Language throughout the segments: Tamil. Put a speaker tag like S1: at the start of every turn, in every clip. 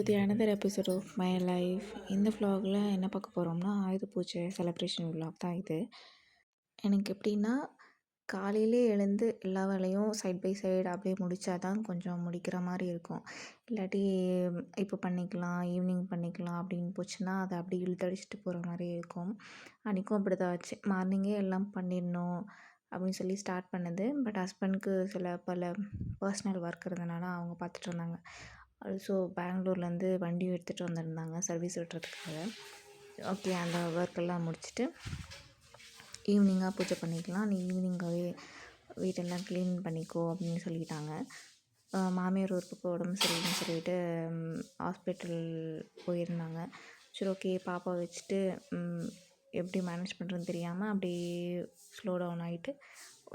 S1: The another episode of my life. இந்த vlogல என்ன பார்க்க போகிறோம்னா, ஆயுத பூஜை செலிப்ரேஷன் vlog தான் இது. எனக்கு எப்படின்னா, காலையிலே எழுந்து எல்லா வேலையும் சைட் பை சைடு அப்படியே முடித்தா தான் கொஞ்சம் முடிக்கிற மாதிரி இருக்கும். இல்லாட்டி இப்போ பண்ணிக்கலாம், ஈவினிங் பண்ணிக்கலாம் அப்படின்னு போச்சுன்னா அதை அப்படியே இழுத்தடிச்சிட்டு போகிற மாதிரி இருக்கும். அன்றைக்கும் அப்படி தான் ஆச்சு. மார்னிங்கே எல்லாம் பண்ணிடணும் அப்படின்னு சொல்லி ஸ்டார்ட் பண்ணது. பட் ஹஸ்பண்ட்க்கு பல பர்சனல் ஒர்க் இருந்தனால அவங்க பார்த்துட்டு இருந்தாங்க. ஆல்சோ பெங்களூர்லேருந்து வண்டியும் எடுத்துகிட்டு வந்திருந்தாங்க சர்வீஸ் விட்டுறதுக்காக. ஓகே, அந்த ஒர்க்கெல்லாம் முடிச்சுட்டு ஈவினிங்காக பூஜை பண்ணிக்கலாம், நீ ஈவினிங்காகவே வீட்டெல்லாம் க்ளீன் பண்ணிக்கோ அப்படின்னு சொல்லிட்டாங்க. மாமியார் ஒரு பக்கம் உடம்பு சரியில்லைன்னு சொல்லிட்டு ஹாஸ்பிட்டல் போயிருந்தாங்க. சரி, ஓகே, பாப்பா வச்சுட்டு எப்படி மேனேஜ் பண்ணுறதுன்னு தெரியாமல் அப்படியே ஸ்லோ டவுன் ஆகிட்டு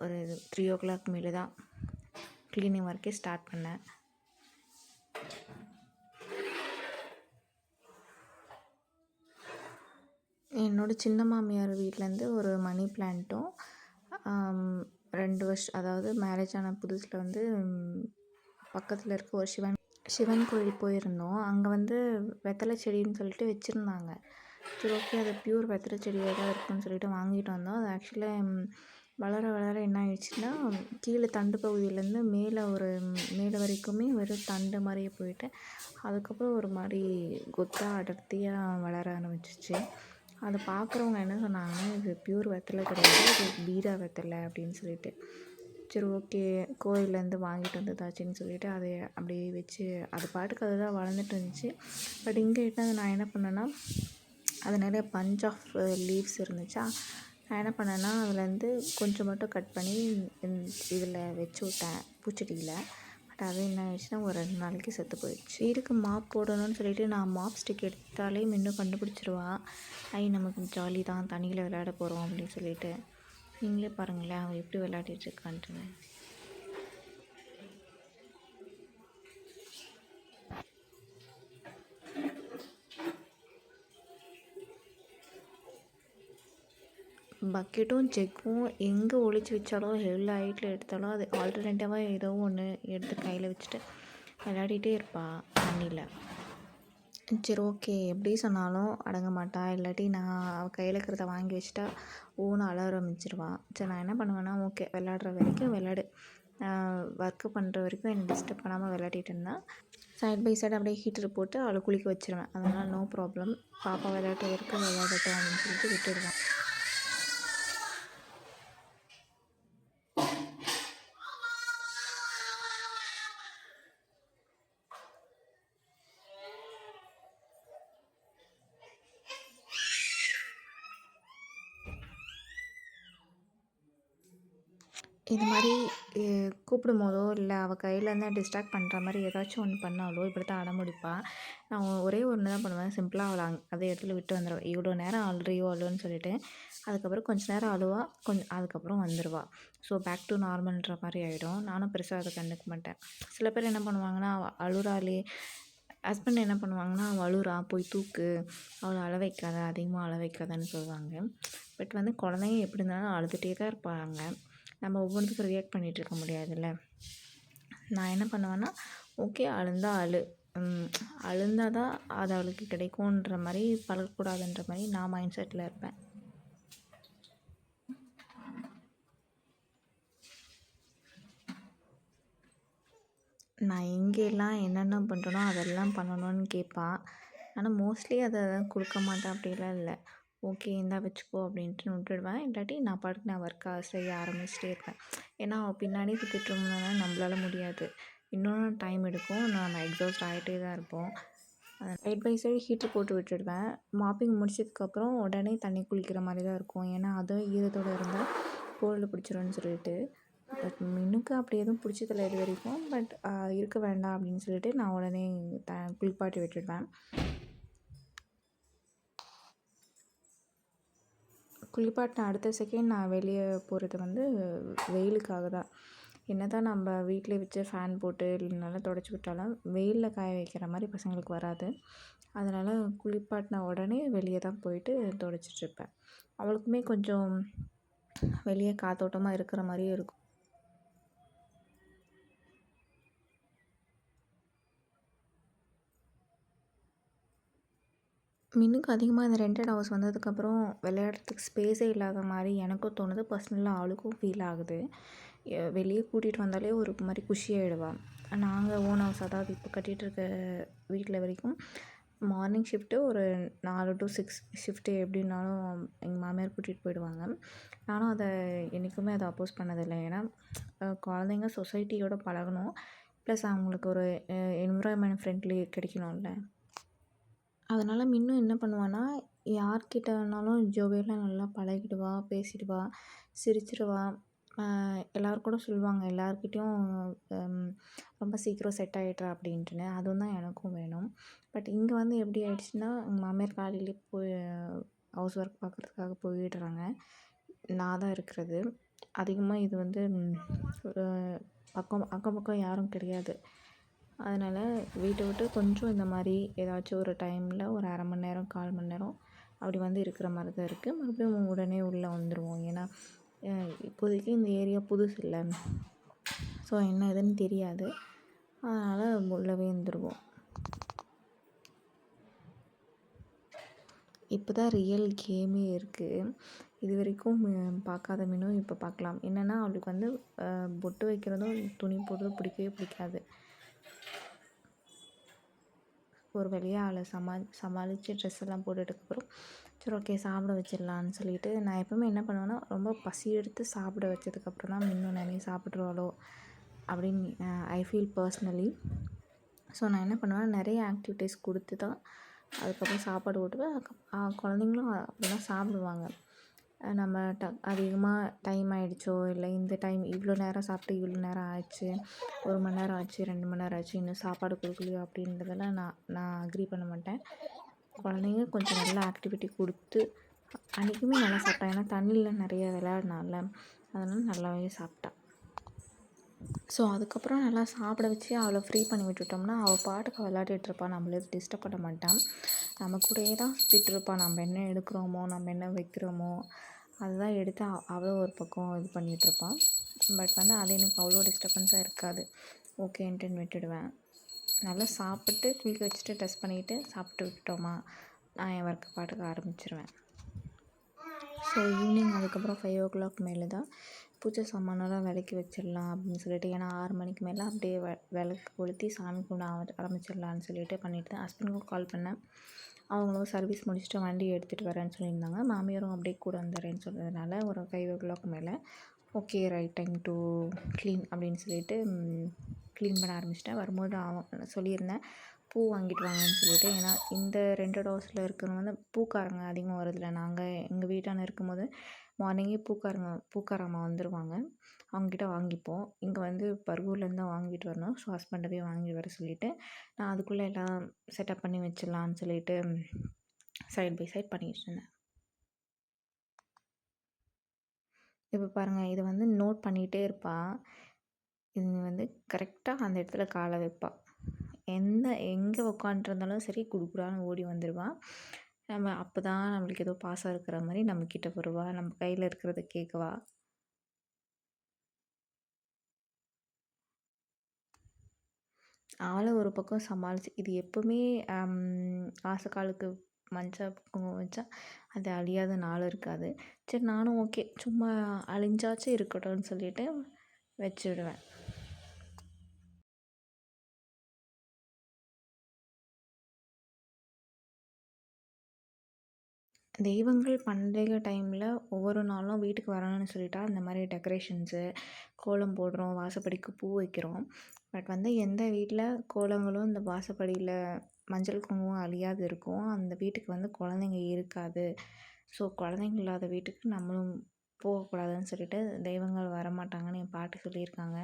S1: ஒரு 3 o'clock மேலே தான் க்ளீனிங் ஒர்க்கே ஸ்டார்ட் பண்ணேன். என்னோடய சின்ன மாமியார் வீட்டிலேருந்து ஒரு மணி பிளான்ட்டும் 2 வருஷம், அதாவது மேரேஜ் ஆன புதுசில் வந்து பக்கத்தில் இருக்க ஒரு சிவன் கோயில் போயிருந்தோம். அங்கே வெத்தலை செடின்னு சொல்லிட்டு வச்சுருந்தாங்க. சரி, ஓகே, அது பியூர் வெத்தலை செடியாக தான் இருக்குன்னு சொல்லிட்டு வாங்கிட்டு வந்தோம். அது ஆக்சுவலாக வளர வளர என்ன ஆயிடுச்சுன்னா, கீழே தண்டு பகுதியிலேருந்து மேலே வரைக்குமே வெறும் தண்டு மாதிரியே போயிட்டு அதுக்கப்புறம் ஒரு மாதிரி கொத்தாக அடர்த்தியாக வளர ஆரம்பிச்சிச்சு. அதை பார்க்குறவங்க என்ன சொன்னாங்கன்னா, இது பியூர் வெத்தலை கிடையாது, இது பீடா வெத்தலை அப்படின்னு சொல்லிட்டு. சரி, ஓகே, கோயிலேருந்து வாங்கிட்டு வந்ததாச்சுன்னு சொல்லிட்டு அதை அப்படியே வச்சு அது பாட்டுக்கு அதுதான் வளர்ந்துட்டு இருந்துச்சு. பட் இங்கே நான் என்ன பண்ணேன்னா, அது நிறைய பஞ்ச் ஆஃப் லீவ்ஸ் இருந்துச்சா, நான் என்ன பண்ணேன்னா அதுலேருந்து கொஞ்சம் மட்டும் கட் பண்ணி இதில் வச்சு விட்டேன் பூச்செடியில். பட் அது என்ன ஆயிடுச்சுன்னா ஒரு 2 நாளைக்கு செத்து போயிடுச்சு. வீட்டுக்கு மாப் போடணும்னு சொல்லிட்டு நான் மாப் ஸ்டிக் எடுத்தாலே இன்னும் கண்டுபிடிச்சிருவா. நமக்கு ஜாலி தான், தண்ணியில் விளையாட போகிறோம் அப்படின்னு சொல்லிட்டு. நீங்களே பாருங்களேன் அவள் எப்படி விளையாடிட்டு இருக்கான்ட்டு. பக்கெட்டும் ஜெக்கும் எங்கே ஒழிச்சு வச்சாலோ எவ்வளோ ஹைட்டில் எடுத்தாலும் அது ஆல்டர்னேட்டிவாக ஏதோ ஒன்று எடுத்து கையில் வச்சுட்டு விளையாடிட்டே இருப்பாள் தண்ணியில். சரி, ஓகே, எப்படி சொன்னாலும் அடங்க மாட்டா. இல்லாட்டி நான் அவள் கையில் இருக்கிறத வாங்கி வச்சுட்டா ஓன்னு அழ ஆரம்பிச்சிருவாள். சரி, நான் என்ன பண்ணுவேன்னா, ஓகே, விளையாடுற வரைக்கும் விளையாடு, ஒர்க்கு பண்ணுற வரைக்கும் என்னை டிஸ்டர்ப் பண்ணாமல் விளையாடிட்டு இருந்தால் சைட் பை சைடு அப்படியே ஹீட்டர் போட்டு அவளை குளிக்க வச்சுருவேன். அதனால் நோ ப்ராப்ளம், பாப்பா விளையாடுற வரைக்கும் விளையாடட்டும் அப்படின்னு சொல்லிட்டு விட்டுடுவேன். இது மாதிரி கூப்பிடும் போதோ இல்லை அவள் கையிலேருந்து டிஸ்ட்ராக்ட் பண்ணுற மாதிரி ஏதாச்சும் ஒன்று பண்ணாலோ இப்படி தான் அடம்பிடிப்பாள். நான் ஒரே ஒன்று தான் பண்ணுவேன், சிம்பிளாக அவளை அதே இடத்துல விட்டு வந்துடுவேன். இவ்வளோ நேரம் அழுறியோ அழுன்னு சொல்லிட்டு அதுக்கப்புறம் கொஞ்சம் நேரம் அழுவாள், அதுக்கப்புறம் வந்துடுவாள். ஸோ பேக் டு நார்மல்ன்ற மாதிரி ஆகிடும். நானும் பெருசாக அதை கண்டுக்க மாட்டேன். சில பேர் என்ன பண்ணுவாங்கன்னா, அவள் அழுறாளே, ஹஸ்பண்ட் என்ன பண்ணுவாங்கன்னா, அவள் அழுறா போய் தூக்கு, அவளை அழ வைக்காத, அதிகமாக அழ வைக்காதன்னு சொல்லுவாங்க. பட் குழந்தைங்க எப்படி இருந்தாலும் அழுதுகிட்டே தான் இருப்பாங்க. நம்ம ஒவ்வொன்றுத்துக்கும் ரியாக்ட் பண்ணிகிட்டு இருக்க முடியாதுல்ல. நான் என்ன பண்ணுவேன்னா, ஓகே, அழுந்தால் தான் அது அவளுக்கு கிடைக்கும்ன்ற மாதிரி பழகக்கூடாதுன்ற மாதிரி நான் மைண்ட் செட்டில் இருப்பேன். நான் எங்கெல்லாம் என்னென்ன பண்ணுறனோ அதெல்லாம் பண்ணணும்னு கேட்பாள். ஆனால் மோஸ்ட்லி அதை கொடுக்க மாட்டேன், அப்படிலாம் இல்லை. ஓகே, இந்தா வச்சுக்கோ அப்படின்ட்டு விட்டுடுவேன். இல்லாட்டி நான் பாட்டுக்கு நான் ஒர்க்காக செய்ய ஆரம்பிச்சிட்டே இருப்பேன். ஏன்னா அவள் பின்னாடி சுற்றிட்டு இருந்தோம்னா நம்மளால முடியாது, இன்னும் டைம் எடுக்கும், நம்ம எக்ஸாஸ்ட் ஆகிட்டே தான் இருப்போம். சைட் பை சைடு ஹீட்ரு போட்டு விட்டுடுவேன். மாப்பிங் முடிச்சதுக்கப்புறம் உடனே தண்ணி குளிக்கிற மாதிரி தான் இருக்கும். ஏன்னா அதுவும் ஈரத்தோடு இருந்தால் கோல்டு பிடிச்சிரும்னு சொல்லிட்டு. பட் மின்னுக்கு அப்படி எதுவும் பிடிச்சதில்ல இது வரைக்கும். பட் இருக்க வேண்டாம் அப்படின்னு சொல்லிட்டு நான் உடனே குளிப்பாட்டி விட்டுடுவேன். குளிப்பாட்டின அடுத்த செகண்ட் நான் வெளியே போகிறது வெயிலுக்காக தான். என்ன தான் நம்ம வீட்டிலே வச்சு ஃபேன் போட்டு நல்லா தொடச்சி விட்டாலும் வெயிலில் காய வைக்கிற மாதிரி பசங்களுக்கு வராது. அதனால் குளிப்பாட்டின உடனே வெளியே தான் போயிட்டு துடைச்சிட்ருப்பேன். அவளுக்குமே கொஞ்சம் வெளியே காத்தோட்டமாக இருக்கிற மாதிரியும் இருக்கும். மின்னுக்கு அதிகமாக இந்த ரெண்டட் ஹவுஸ் வந்ததுக்கப்புறம் விளையாடுறதுக்கு ஸ்பேஸே இல்லாத மாதிரி எனக்கும் தோணுது. பர்சனலாக அவளுக்கும் ஃபீல் ஆகுது. வெளியே கூட்டிகிட்டு வந்தாலே ஒரு மாதிரி குஷியாகிடுவா. நாங்கள் ஓன் ஹவுஸ், அதாவது இப்போ கட்டிகிட்டு இருக்க வீட்டில் வரைக்கும் மார்னிங் ஷிஃப்ட்டு ஒரு 4 to 6 ஷிஃப்ட்டு எப்படின்னாலும் எங்கள் மாமியார் கூட்டிகிட்டு போயிடுவாங்க. நானும் அதை என்றைக்குமே அதை அப்போஸ் பண்ணதில்லை. ஏன்னா குழந்தைங்க சொசைட்டியோட பழகணும், ப்ளஸ் அவங்களுக்கு ஒரு என்விரான்மெண்ட் ஃப்ரெண்ட்லி கிடைக்கணும்ல. அதனால் மின்னும் என்ன பண்ணுவான்னா, யார்கிட்ட வேணாலும் ஜோவியலாக நல்லா பழகிடுவா, பேசிடுவா, சிரிச்சிடுவா. எல்லோரும் கூட சொல்லுவாங்க, எல்லார்கிட்டேயும் ரொம்ப சீக்கிரம் செட் ஆகிட்றா அப்படின்ட்டுன்னு. அதுவும் தான் எனக்கும் வேணும். பட் இங்கே வந்து எப்படி ஆயிடுச்சுன்னா, எங்கள் மாமியார் காலையிலே போய் ஹவுஸ் ஒர்க் பார்க்குறதுக்காக போயிடுறாங்க. நான் தான் இருக்கிறது. அதிகமாக இது வந்து அக்கம் பக்கம் யாரும் கிடையாது. அதனால் வீட்டை விட்டு கொஞ்சம் இந்த மாதிரி ஏதாச்சும் ஒரு டைமில் ஒரு அரை மணி நேரம், 1/4 மணி நேரம் அப்படி வந்து இருக்கிற மாதிரி தான் இருக்குது. மறுபடியும் உடனே உள்ளே வந்துடுவோம். ஏன்னா இப்போதைக்கு இந்த ஏரியா புதுசு இல்லை, ஸோ என்ன ஏதுன்னு தெரியாது. அதனால் உள்ளவே வந்துடுவோம். இப்போ தான் ரியல் கேமே இருக்குது. இது வரைக்கும் பார்க்காத மீனும் இப்போ பார்க்கலாம். என்னென்னா அவளுக்கு வந்து பொட்டு வைக்கிறதும் துணி போடுறதும் பிடிக்கவே பிடிக்காது. ஒரு வழியாக அவளை சமாளித்து ட்ரெஸ் எல்லாம் போட்டுட்டதுக்கப்புறம் சரி ஓகே சாப்பிட வச்சிடலான்னு சொல்லிவிட்டு, நான் எப்போவுமே என்ன பண்ணுவேன்னா, ரொம்ப பசி எடுத்து சாப்பிட வச்சதுக்கப்புறம் தான் இன்னும் நிறைய சாப்பிட்ருவாளோ அப்படின்னு ஐ ஃபீல் பர்ஸ்னலி. ஸோ நான் என்ன பண்ணுவேன், நிறைய ஆக்டிவிட்டீஸ் கொடுத்து தான் அதுக்கப்புறம் சாப்பாடு ஊட்டுவேன். குழந்தைங்களும் அப்படி தான் சாப்பிடுவாங்க. நம்ம அதிகமாக டைம் ஆகிடுச்சோ, இல்லை இந்த டைம் இவ்வளோ நேரம் சாப்பிட்டு இவ்வளோ நேரம் ஆச்சு, 1 மணி நேரம் ஆச்சு, 2 மணி நேரம் ஆச்சு, இன்னும் சாப்பாடு கொடுக்கலையோ அப்படின்றதெல்லாம் நான் அக்ரி பண்ண மாட்டேன். குழந்தைங்க கொஞ்சம் நல்ல ஆக்டிவிட்டி கொடுத்து அன்றைக்குமே நல்லா சாப்பிட்டா. ஏன்னா தண்ணியில் நிறைய விளையாடினால அதனால் நல்லாவே சாப்பிட்டா. ஸோ அதுக்கப்புறம் நல்லா சாப்பிட வச்சு அவளை ஃப்ரீ பண்ணி விட்டுட்டோம்னா, அவள் பாட்டுக்கு விளையாடிட்டுருப்பா. நம்மள டிஸ்டர்ப் பண்ண மாட்டான். நம்ம கூடயே தான் சுற்றிட்டுருப்பா. நம்ம என்ன எடுக்கிறோமோ, நம்ம என்ன வைக்கிறோமோ அதுதான் எடுத்து அவள் ஒரு பக்கம் இது பண்ணிகிட்ருப்பான். பட் வந்து அது எனக்கு அவ்வளோ டிஸ்டர்பன்ஸாக இருக்காது. ஓகேன்ட்டுன்னு விட்டுடுவேன். நல்லா சாப்பிட்டு குளிக்க வச்சுட்டு ட்ரெஸ் பண்ணிவிட்டு சாப்பிட்டு விட்டுட்டோமா, நான் என் ஒர்க்கு பாட்டுக்கு ஆரம்பிச்சிருவேன். ஸோ ஈவினிங் அதுக்கப்புறம் 5 o'clock மேலே தான் பூஜை சாமானெல்லாம் விளக்கி வச்சிடலாம் அப்படின்னு சொல்லிட்டு, ஏன்னா 6 மணிக்கு மேலே அப்படியே விளக்கு கொளுத்தி சாமி கும்பிட ஆரம்பிச்சிடலான்னு சொல்லிட்டு பண்ணிட்டு தான் ஹஸ்பண்டுக்கும் கால் பண்ணேன். அவங்களும் சர்வீஸ் முடிச்சுட்டு வண்டி எடுத்துகிட்டு வரேன்னு சொல்லியிருந்தாங்க. மாமியாரும் அப்படியே கூட வந்துடுறேன்னு சொன்னதுனால ஒரு 5 o'clock மேலே okay right time to clean அப்படின்னு சொல்லிட்டு க்ளீன் பண்ண ஆரம்பிச்சிட்டேன். வரும்போது அவன் சொல்லியிருந்தேன் பூ வாங்கிட்டு வாங்கன்னு சொல்லிட்டு. ஏன்னா இந்த ரெண்டட் ஹவுஸில் இருக்கிறவங்க வந்து பூக்காரங்க அதிகமாக வரதில்லை. நாங்கள் எங்கள் வீட்டான இருக்கும்போது மார்னிங்கே பூக்காரம்மா வந்துடுவாங்க. அவங்ககிட்ட வாங்கிப்போம். இங்கே வந்து பர்கூர்லேருந்து தான் வாங்கிட்டு வரணும். ஸோ ஹஸ்பண்டவே வாங்கிட்டு வர சொல்லிவிட்டு, நான் அதுக்குள்ளே எல்லாம் செட்டப் பண்ணி வச்சிடலான்னு சொல்லிட்டு சைட் பை சைட் பண்ணிகிட்டு இருந்தேன். இப்போ பாருங்கள், இதை வந்து நோட் பண்ணிகிட்டே இருப்பாள். இது வந்து கரெக்டாக அந்த இடத்துல காலை வைப்பாள். எங்கே உட்காண்ட்ருந்தாலும் சரி குடுக்குறான்னு ஓடி வந்துடுவாள். நம்ம அப்போ தான் நம்மளுக்கு ஏதோ பாசம் இருக்கிற மாதிரி நம்மக்கிட்ட வருவா, நம்ம கையில் இருக்கிறத கேட்குவா. அவளை ஒரு பக்கம் சமாளித்து இது எப்போவுமே ஆசைக்காலுக்கு மஞ்சள் குங்குமம் வச்சா அது அழியாத நாள் இருக்காது. சரி நானும் ஓகே சும்மா அழிஞ்சாச்சும் இருக்கட்டும்னு சொல்லிட்டு வச்சுடுவேன். தெய்வங்கள் பண்டிகை டைமில் ஒவ்வொரு நாளும் வீட்டுக்கு வரணும்னு சொல்லிட்டா இந்த மாதிரி டெக்கரேஷன்ஸு, கோலம் போடுறோம், வாசப்படிக்கு பூ வைக்கிறோம். பட் வந்து எந்த வீட்டில் கோலங்களும் இந்த வாசப்படியில் மஞ்சள் குங்குமம் அழியாது இருக்கும், அந்த வீட்டுக்கு வந்து குழந்தைங்க இருக்காது. ஸோ குழந்தைங்க இல்லாத வீட்டுக்கு நம்மளும் போகக்கூடாதுன்னு சொல்லிட்டு தெய்வங்கள் வரமாட்டாங்கன்னு என் பாட்டி சொல்லியிருக்காங்க.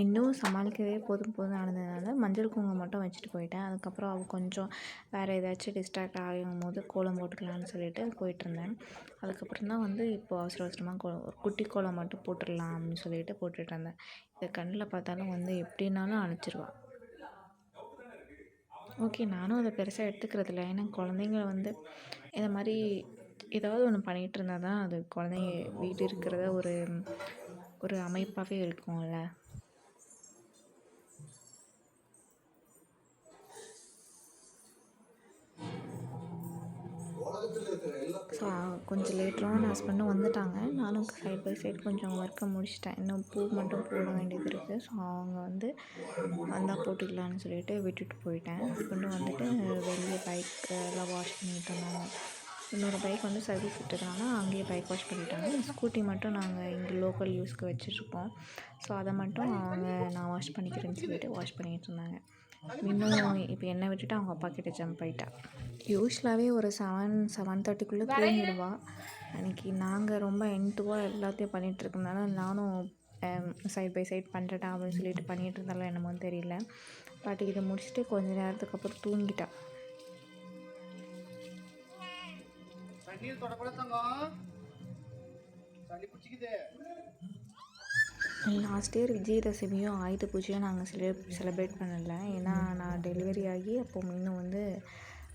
S1: இன்னும் சமாளிக்கவே போதும் போதும் ஆனதுனால மஞ்சள் குங்குமம் மட்டும் வச்சுட்டு போயிட்டேன். அதுக்கப்புறம் அவள் கொஞ்சம் வேறு ஏதாச்சும் டிஸ்ட்ராக்ட் ஆகும்போது கோலம் போட்டுக்கலான்னு சொல்லிட்டு போயிட்டுருந்தேன். அதுக்கப்புறம் தான் வந்து இப்போது அவசர அவசரமாக ஒரு குட்டி கோலம் மட்டும் போட்டுடலாம் அப்படின்னு சொல்லிட்டு போட்டுட்ருந்தேன். இதை கண்ணில் பார்த்தாலும் வந்து எப்படின்னாலும் அனுப்பிச்சிருவா. ஓகே, நானும் அதை பெருசாக எடுத்துக்கிறதில்ல. ஏன்னா குழந்தைங்க வந்து இந்த மாதிரி ஏதாவது ஒன்று பண்ணிகிட்டு இருந்தால் தான் அது குழந்தைங்க வீடு இருக்கிறத ஒரு ஒரு அமைப்பாகவே இருக்கும்ல. ஸோ கொஞ்சம் லேட்டராக என் ஹஸ்பண்டும் வந்துட்டாங்க. நானும் சைட் பை சைட் கொஞ்சம் ஒர்க்கை முடிச்சிட்டேன். இன்னும் பூ மட்டும் போட வேண்டியது இருக்குது. ஸோ அவங்க வந்து வந்தால் போட்டுக்கலான்னு சொல்லிட்டு விட்டுட்டு போயிட்டேன். ஹஸ்பண்டும் வந்துட்டு வெளியே பைக் எல்லாம் வாஷ் பண்ணிகிட்டு இருந்தாங்க. இன்னொரு பைக் வந்து சர்வீஸ் விட்டதுனால அங்கேயே பைக் வாஷ் பண்ணிட்டாங்க. ஸ்கூட்டி மட்டும் நாங்கள் இங்கே லோக்கல் யூஸ்க்கு வச்சுட்ருக்கோம். ஸோ அதை மட்டும் நான் வாஷ் பண்ணிக்கிறேன்னு சொல்லிட்டு வாஷ் பண்ணிகிட்டு இருந்தாங்க. இன்னும் இப்போ என்னை விட்டுட்டு அவங்க அப்பா கிட்ட ஜம்ப் ஆகிட்டா. யூஸ்வலாகவே ஒரு 7:30க்குள்ளே தூங்கிடுவா. அன்றைக்கி நாங்கள் ரொம்ப என்டுவாக எல்லாத்தையும் பண்ணிகிட்ருக்கனால நானும் சைட் பை சைட் பண்ணுறேன் அப்படின்னு சொல்லிட்டு பண்ணிகிட்டு இருந்தாலும் என்னமோ தெரியல. பட் இதை முடிச்சுட்டு கொஞ்சம் நேரத்துக்கு அப்புறம் தூங்கிட்டா. லாஸ்ட் இயர் விஜயதசமியும் ஆயுத பூஜையும் நாங்கள் செலிப்ரேட் பண்ணல. ஏன்னா நான் டெலிவரி ஆகி அப்போ இன்னும் வந்து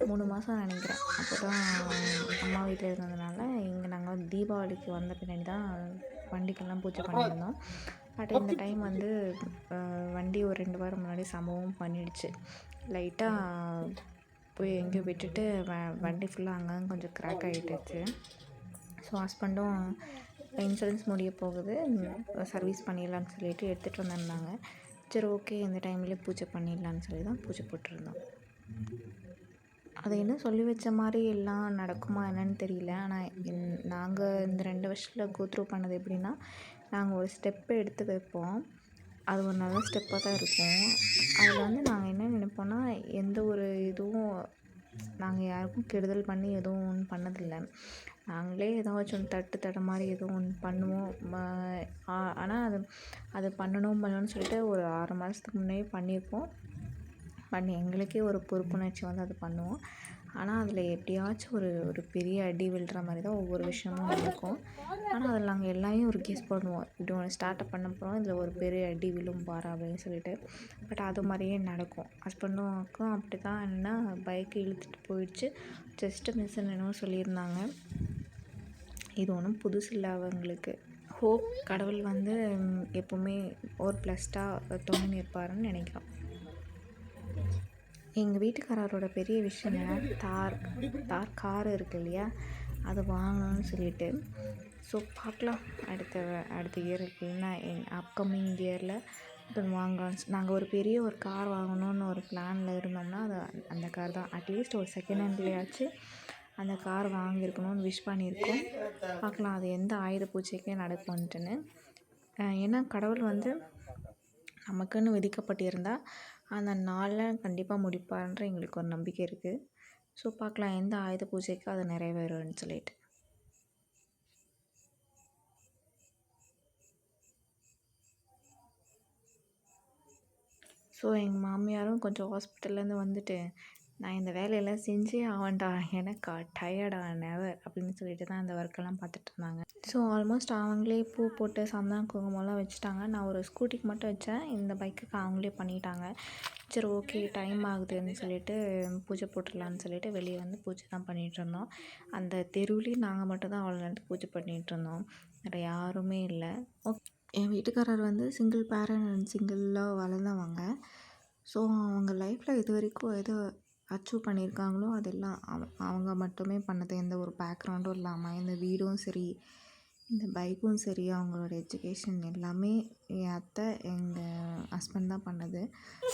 S1: 3 மாதம் நினைக்கிறேன். அப்போ தான் அம்மா வீட்டில் இருந்ததுனால இங்கே நாங்கள் தீபாவளிக்கு வந்த பின்னாடி தான் வண்டிக்கெல்லாம் பூஜை பண்ணியிருந்தோம். பட் இந்த டைம் வந்து வண்டி ஒரு 2 வாரம் முன்னாடி சம்பவம் பண்ணிடுச்சு. லைட்டாக போய் எங்கேயோ விட்டுட்டு வண்டி ஃபுல்லாக அங்கங்கே கொஞ்சம் கிராக் ஆகிட்டுச்சு. ஸோ ஹஸ்பண்டும் இன்சூரன்ஸ் முடிய போகுது, சர்வீஸ் பண்ணிடலான்னு சொல்லிட்டு எடுத்துகிட்டு வந்திருந்தாங்க. சரி ஓகே, இந்த டைம்லேயே பூஜை பண்ணிடலான்னு சொல்லி தான் பூஜை போட்டிருந்தோம். அது என்ன சொல்லி வச்ச மாதிரி எல்லாம் நடக்குமா என்னன்னு தெரியல. ஆனால் நாங்கள் இந்த 2 வருஷத்தில் கோத்ரூ பண்ணது எப்படின்னா, நாங்கள் ஒரு ஸ்டெப்பை எடுத்து வைப்போம். அது ஒரு நல்ல ஸ்டெப்பாக தான் இருக்கும். அதில் வந்து நாங்கள் என்ன நினைப்போன்னா, எந்த ஒரு இதுவும் நாங்கள் யாருக்கும் கெடுதல் பண்ணி எதுவும் ஒன்றும் பண்ணதில்லை. நாங்களே ஏதாச்சும் ஒன்று தட்டு மாதிரி எதுவும் ஒன்று பண்ணுவோம். ஆனால் அது பண்ணணும்னு சொல்லிட்டு ஒரு 6 மாதத்துக்கு முன்னாடியே பண்ணியிருப்போம். எங்களுக்கே ஒரு பொறுப்புணர்ச்சி வந்து அது பண்ணுவோம். ஆனால் அதில் எப்படியாச்சும் ஒரு பெரிய அடி விழுற மாதிரி தான் ஒவ்வொரு விஷயமும் நடக்கும். ஆனால் அதில் நாங்கள் எல்லாமே ஒரு கெஸ் பண்ணுவோம். இப்படி ஒன்று ஸ்டார்ட்டப் பண்ண போகிறோம், இதில் ஒரு பெரிய அடி விழும் பாரு அப்படின்னு சொல்லிட்டு. பட் அது மாதிரியே நடக்கும். ஹஸ்பண்டுக்கும் அப்படி தான். என்னென்னா பைக்கு இழுத்துட்டு போயிடுச்சு, ஜஸ்ட்டு மிஸ்ஸுன்னு என்னவோ சொல்லியிருந்தாங்க. இது ஒன்றும் புதுசு இல்லை அவங்களுக்கு. ஹோப் கடவுள் வந்து எப்போவுமே ஒரு ப்ளஸ்டாக துணை இருப்பாருன்னு நினைக்கிறோம். எங்கள் வீட்டுக்காரரோட பெரிய விஷயம் தார் கார் இருக்குது இல்லையா, அது வாங்கணும்னு சொல்லிட்டு. ஸோ பார்க்கலாம், அடுத்த இயர் இல்லைன்னா அப்கமிங் இயரில் அது வாங்கலாம்னு. நாங்கள் ஒரு பெரிய ஒரு கார் வாங்கணும்னு ஒரு பிளானில் இருந்தோம்னா அது அந்த கார் தான். அட்லீஸ்ட் ஒரு செகண்ட் ஹேண்ட்லேயாச்சும் அந்த கார் வாங்கியிருக்கணும்னு விஷ் பண்ணியிருக்கோம். பார்க்கலாம் அது எந்த ஆயுத பூஜைக்கே நடக்கும்ன்ட்டுன்னு. ஏன்னா கடவுள் வந்து நமக்குன்னு விதிக்கப்பட்டிருந்தால் அந்த நாளில் கண்டிப்பாக முடிப்பார்ன்ற எங்களுக்கு ஒரு நம்பிக்கை இருக்குது. ஸோ பார்க்கலாம் எந்த ஆயுத பூஜைக்கு அது நிறைவேறும்னு சொல்லிட்டு. ஸோ எங்கள் மாமியாரும் கொஞ்சம் ஹாஸ்பிட்டல்லேருந்து வந்துட்டு, நான் இந்த வேலையெல்லாம் செஞ்சே ஆவேன்டா, எனக்கா டயர்டா நெவர் அப்படின்னு சொல்லிட்டு தான் அந்த ஒர்க்கெல்லாம் பார்த்துட்ருந்தாங்க. ஸோ ஆல்மோஸ்ட் அவங்களே பூ போட்டு சந்தனம் குங்குமம்லாம் வச்சுட்டாங்க. நான் ஒரு ஸ்கூட்டிக்கு மட்டும் வச்சேன். இந்த பைக்குக்கு அவங்களே பண்ணிட்டாங்க. சரி ஓகே, டைம் ஆகுதுன்னு சொல்லிட்டு பூஜை போட்டுடலான்னு சொல்லிட்டு வெளியே வந்து பூஜை தான் பண்ணிகிட்ருந்தோம். அந்த தெருவுலேயும் நாங்கள் மட்டும் தான் அவ்வளோ நேரத்துக்கு பூஜை பண்ணிகிட்ருந்தோம். வேறு யாருமே இல்லை. என் வீட்டுக்காரர் வந்து சிங்கிள் பேரண்ட் அண்ட் சிங்கிளாக வளர்ந்தவங்க. ஸோ அவங்க லைஃப்பில் இது வரைக்கும் எது அச்சீவ் பண்ணியிருக்காங்களோ அதெல்லாம் அவங்க மட்டுமே பண்ணது. எந்த ஒரு பேக்ரவுண்டும் இல்லாமல் இந்த வீடும் சரி, இந்த பைக்கும் சரி, அவங்களோட எஜுகேஷன் எல்லாமே என் அத்தை எங்கள் ஹஸ்பண்ட் தான் பண்ணது.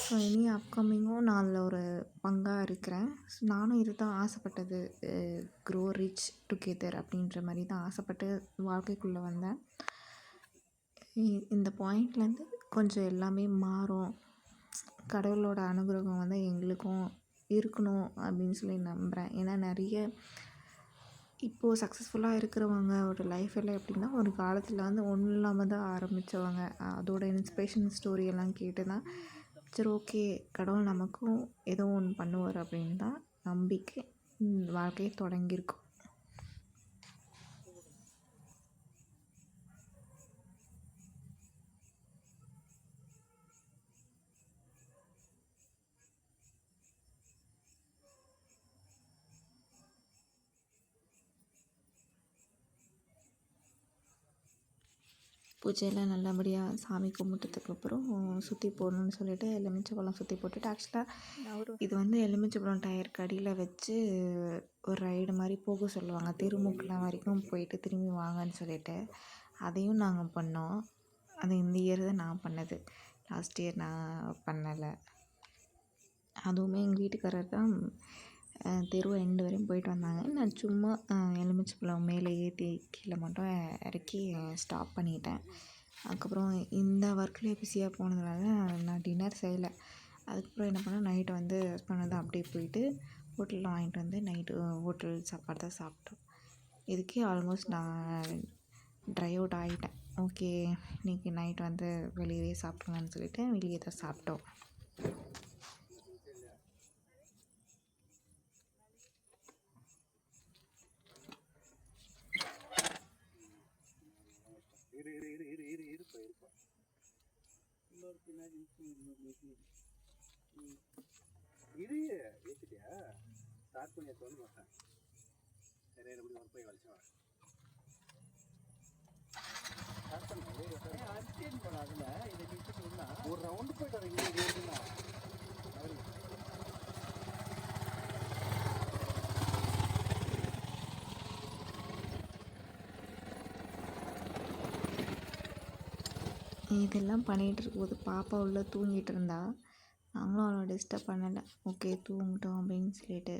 S1: ஸோ இனி அப்கமிங்கும் நான் அதில் ஒரு பங்காக இருக்கிறேன். ஸோ நானும் இது தான் ஆசைப்பட்டது, க்ரோ ரிச் டுகெதர் அப்படின்ற மாதிரி தான் ஆசைப்பட்டு வாழ்க்கைக்குள்ளே வந்தேன். இந்த பாயிண்ட்லேருந்து கொஞ்சம் எல்லாமே மாறும். கடவுளோட அனுகிரகம் வந்து எங்களுக்கும் இருக்கணும் அப்படின்னு சொல்லி நம்புகிறேன். ஏன்னா நிறைய இப்போது சக்ஸஸ்ஃபுல்லாக இருக்கிறவங்களோட லைஃப் எல்லாம் எப்படின்னா, ஒரு காலத்தில் வந்து ஒன்றும் இல்லாமல் தான் ஆரம்பித்தவங்க. அதோட இன்ஸ்பிரேஷன் ஸ்டோரி எல்லாம் கேட்டு தான் சரி ஓகே கடவுள் நமக்கும் ஏதோ ஒன்று பண்ணுவார் அப்படின்னு தான் நம்பிக்கை வாழ்க்கையை தொடங்கியிருக்கும். பூஜையெல்லாம் நல்லபடியாக சாமி கும்பிட்டதுக்கப்புறம் சுற்றி போடணும்னு சொல்லிட்டு எலுமிச்சைப்பழம் சுற்றி போட்டுட்டு ஆக்சுவலாக இது வந்து எலுமிச்சைப்பழம் டயருக்கு அடியில் வச்சு ஒரு ரைடு மாதிரி போக சொல்லுவாங்க. திருமுக்கெலாம் வரைக்கும் போயிட்டு திரும்பி வாங்கன்னு சொல்லிட்டு அதையும் நாங்கள் பண்ணோம். அது இந்த இயர் தான் நான் பண்ணது. லாஸ்ட் இயர் நான் பண்ணலை. அதுவுமே எங்கள் வீட்டுக்காரர் தான் தெரு எண்டு வரையும் போயிட்டு வந்தாங்க. நான் சும்மா எலுமிச்சைப்பழம் மேலே ஏற்றி கீழே மட்டும் இறக்கி ஸ்டாப் பண்ணிட்டேன். அதுக்கப்புறம் இந்த ஒர்க்லேயே பிஸியாக போனதுனால நான் டின்னர் செய்யலை. அதுக்கப்புறம் என்ன பண்ணேன், நைட்டு வந்து ஹஸ்பண்ட் வந்து அப்படியே போயிட்டு ஹோட்டலில் வாங்கிட்டு வந்து நைட்டு ஹோட்டல் சாப்பாடு தான் சாப்பிட்டோம். இதுக்கே ஆல்மோஸ்ட் நான் ட்ரை அவுட் ஆகிட்டேன். ஓகே இன்றைக்கி நைட் வந்து வெளியவே சாப்பிடுங்கன்னு சொல்லிட்டு வெளியே தான் சாப்பிட்டோம்.
S2: இது ஏற்றிட்டியா ஸ்டார்ட் பண்ணி வந்து மாட்டேன் சரி எப்படி ஒரு போய் வலிச்சா ஒரு ரவுண்டு போயிட்டு வரீங்க.
S1: இதெல்லாம் பண்ணிகிட்டு இருக்கும்போது பாப்பா உள்ளே தூங்கிட்டு இருந்தா. நாங்களும் அவளை டிஸ்டர்ப் பண்ணலை. ஓகே தூங்கிட்டோம் அப்படின்னு சொல்லிட்டு.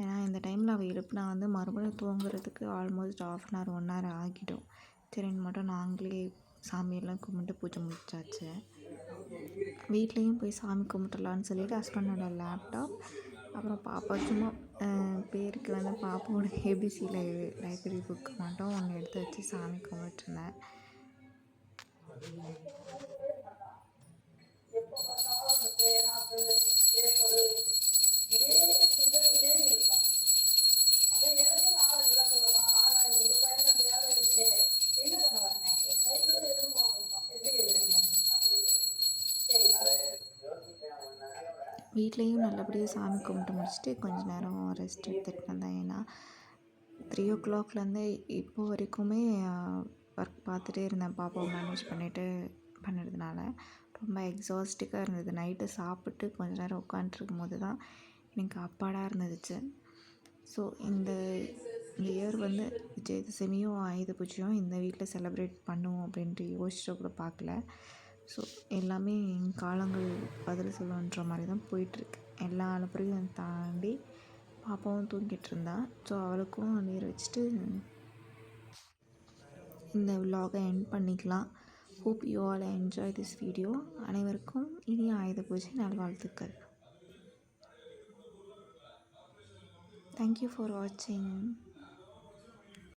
S1: ஏன்னா இந்த டைமில் அவள் எழுப்புனா வந்து மறுபடியும் தூங்குறதுக்கு ஆல்மோஸ்ட் 1/2 1 hour ஆகிடும். சரின்னு மட்டும் நாங்களே சாமியெல்லாம் கும்பிட்டு பூஜை முடிச்சாச்சு. வீட்லேயும் போய் சாமி கும்பிட்டுலான்னு சொல்லிட்டு ஹஸ்பண்டோட லேப்டாப் அப்புறம் பாப்பா சும்மா பேருக்கு வந்து பாப்பாவோட ஏபிசியில் லைப்ரரி புக்கு மட்டும் ஒன்று எடுத்து வச்சு சாமி கும்பிட்டுருந்தேன். வீட்லேயும் நல்லபடியாக சாமி கும்பிட்டு முடிச்சுட்டு கொஞ்ச நேரம் ரெஸ்ட் எடுத்துகிட்டு இருந்தேன். ஏன்னா 3 o'clockலேருந்து இப்போ வரைக்குமே ஒர்க் பார்த்துட்டே இருந்தேன். பாப்பாவை மேனேஜ் பண்ணுறதுனால ரொம்ப எக்ஸாஸ்டிக்காக இருந்தது. நைட்டு சாப்பிட்டு கொஞ்ச நேரம் உட்காண்ட்ருக்கும் போது தான் எனக்கு அப்பாடாக இருந்துச்சு. ஸோ இந்த இயர் வந்து விஜயதசமியும் ஆயுத பூஜையும் இந்த வீட்டில் செலிப்ரேட் பண்ணுவோம் அப்படின்ட்டு யோசிச்சு கூட பார்க்கல. ஸோ எல்லாமே காலங்கள் பதில் சொல்லுன்ற மாதிரி தான் போயிட்டுருக்கு. எல்லா அலப்பறையும் தாண்டி பாப்பாவும் தூங்கிட்டு இருந்தா. ஸோ அவளுக்கும் நீர் வச்சுட்டு இந்த விலாகை எண்ட் பண்ணிக்கலாம். Hope you all enjoy this video. அனைவருக்கும் இனிய ஆயுத பூஜை நல்வாழ்த்துக்கள். தேங்க்யூ ஃபார் வாட்சிங்.